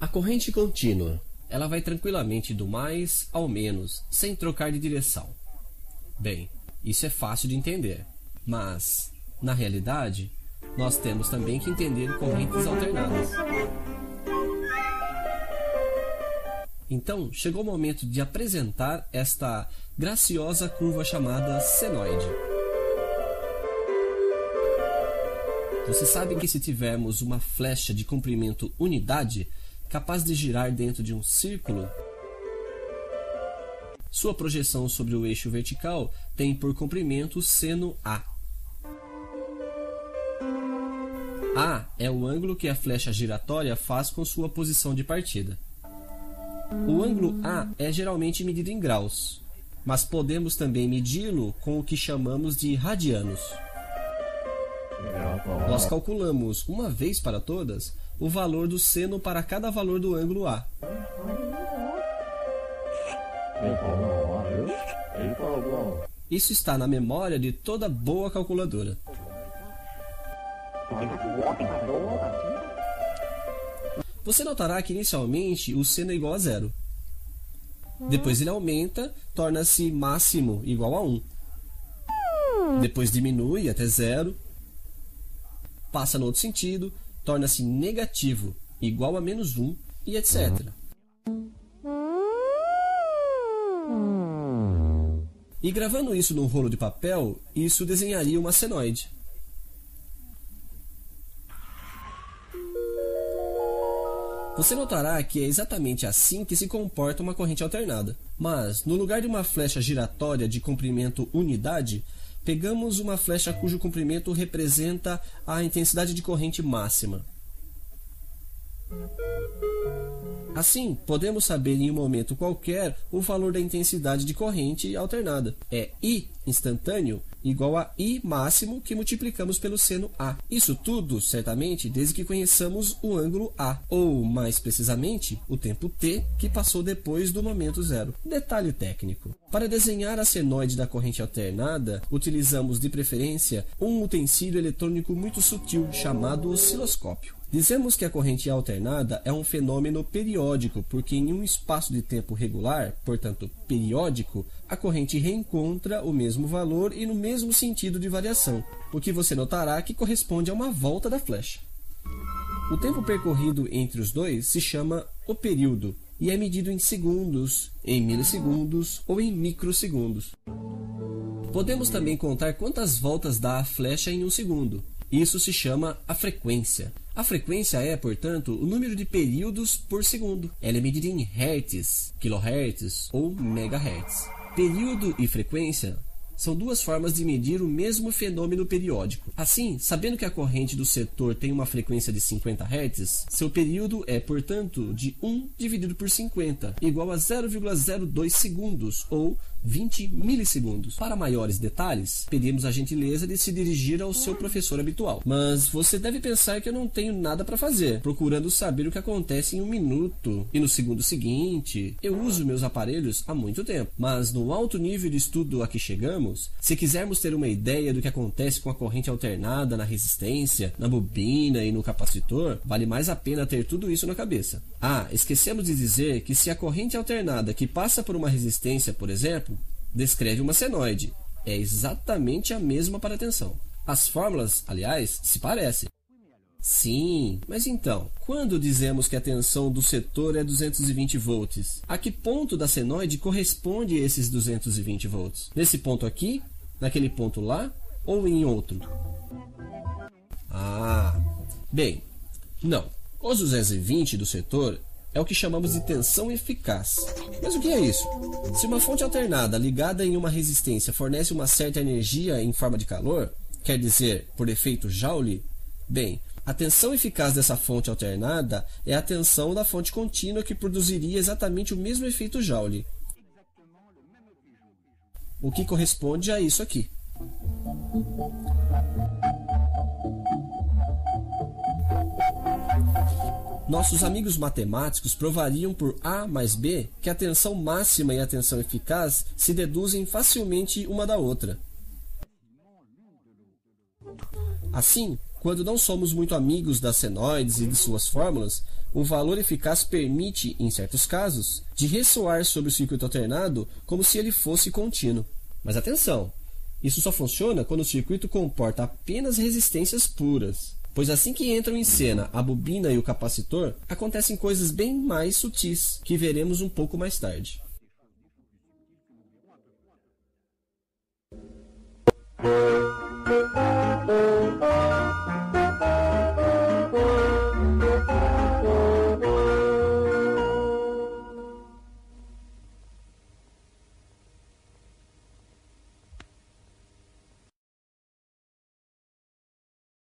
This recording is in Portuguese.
A corrente contínua, ela vai tranquilamente do mais ao menos, sem trocar de direção. Bem, isso é fácil de entender, mas, na realidade, nós temos também que entender correntes alternadas. Então, chegou o momento de apresentar esta graciosa curva chamada senoide. Você sabe que se tivermos uma flecha de comprimento unidade, capaz de girar dentro de um círculo, sua projeção sobre o eixo vertical tem por comprimento seno A. A é o ângulo que a flecha giratória faz com sua posição de partida. O ângulo A é geralmente medido em graus, mas podemos também medi-lo com o que chamamos de radianos. Nós calculamos, uma vez para todas, o valor do seno para cada valor do ângulo A. Isso está na memória de toda boa calculadora. Você notará que inicialmente o seno é igual a 0. Depois ele aumenta, torna-se máximo igual a 1. Depois diminui até 0. Passa no outro sentido, torna-se negativo, igual a menos 1, e etc. E gravando isso num rolo de papel, isso desenharia uma senoide. Você notará que é exatamente assim que se comporta uma corrente alternada. Mas, no lugar de uma flecha giratória de comprimento unidade, pegamos uma flecha cujo comprimento representa a intensidade de corrente máxima. Assim, podemos saber em um momento qualquer o valor da intensidade de corrente alternada. É I instantâneo igual a I máximo que multiplicamos pelo seno A. Isso tudo, certamente, desde que conheçamos o ângulo A, ou, mais precisamente, o tempo t que passou depois do momento zero. Detalhe técnico. Para desenhar a senoide da corrente alternada, utilizamos, de preferência, um utensílio eletrônico muito sutil chamado osciloscópio. Dizemos que a corrente alternada é um fenômeno periódico, porque em um espaço de tempo regular, portanto periódico, a corrente reencontra o mesmo valor e no mesmo sentido de variação, o que você notará que corresponde a uma volta da flecha. O tempo percorrido entre os dois se chama o período e é medido em segundos, em milissegundos ou em microsegundos. Podemos também contar quantas voltas dá a flecha em um segundo. Isso se chama a frequência. A frequência é, portanto, o número de períodos por segundo. Ela é medida em hertz, kilohertz ou megahertz. Período e frequência são duas formas de medir o mesmo fenômeno periódico. Assim, sabendo que a corrente do setor tem uma frequência de 50 Hz, seu período é, portanto, de 1 dividido por 50, igual a 0,02 segundos, ou 20 milissegundos. Para maiores detalhes, pedimos a gentileza de se dirigir ao seu professor habitual. Mas você deve pensar que eu não tenho nada para fazer, procurando saber o que acontece em um minuto e no segundo seguinte. Eu uso meus aparelhos há muito tempo, mas no alto nível de estudo a que chegamos, se quisermos ter uma ideia do que acontece com a corrente alternada na resistência, na bobina e no capacitor, vale mais a pena ter tudo isso na cabeça. Ah, esquecemos de dizer que se a corrente alternada que passa por uma resistência, por exemplo, descreve uma senoide, é exatamente a mesma para a tensão. As fórmulas, aliás, se parecem. Sim, mas então, quando dizemos que a tensão do setor é 220 volts, a que ponto da senoide corresponde esses 220 volts? Nesse ponto aqui, naquele ponto lá, ou em outro? Bem, não. Os 220 do setor é o que chamamos de tensão eficaz. Mas o que é isso? Se uma fonte alternada ligada em uma resistência fornece uma certa energia em forma de calor, quer dizer, por efeito Joule, bem, a tensão eficaz dessa fonte alternada é a tensão da fonte contínua que produziria exatamente o mesmo efeito Joule, o que corresponde a isso aqui. Nossos amigos matemáticos provariam por A mais B que a tensão máxima e a tensão eficaz se deduzem facilmente uma da outra. Assim, Quando não somos muito amigos das senoides e de suas fórmulas, o valor eficaz permite, em certos casos, de ressoar sobre o circuito alternado como se ele fosse contínuo. Mas atenção! Isso só funciona quando o circuito comporta apenas resistências puras, pois assim que entram em cena a bobina e o capacitor, acontecem coisas bem mais sutis, que veremos um pouco mais tarde.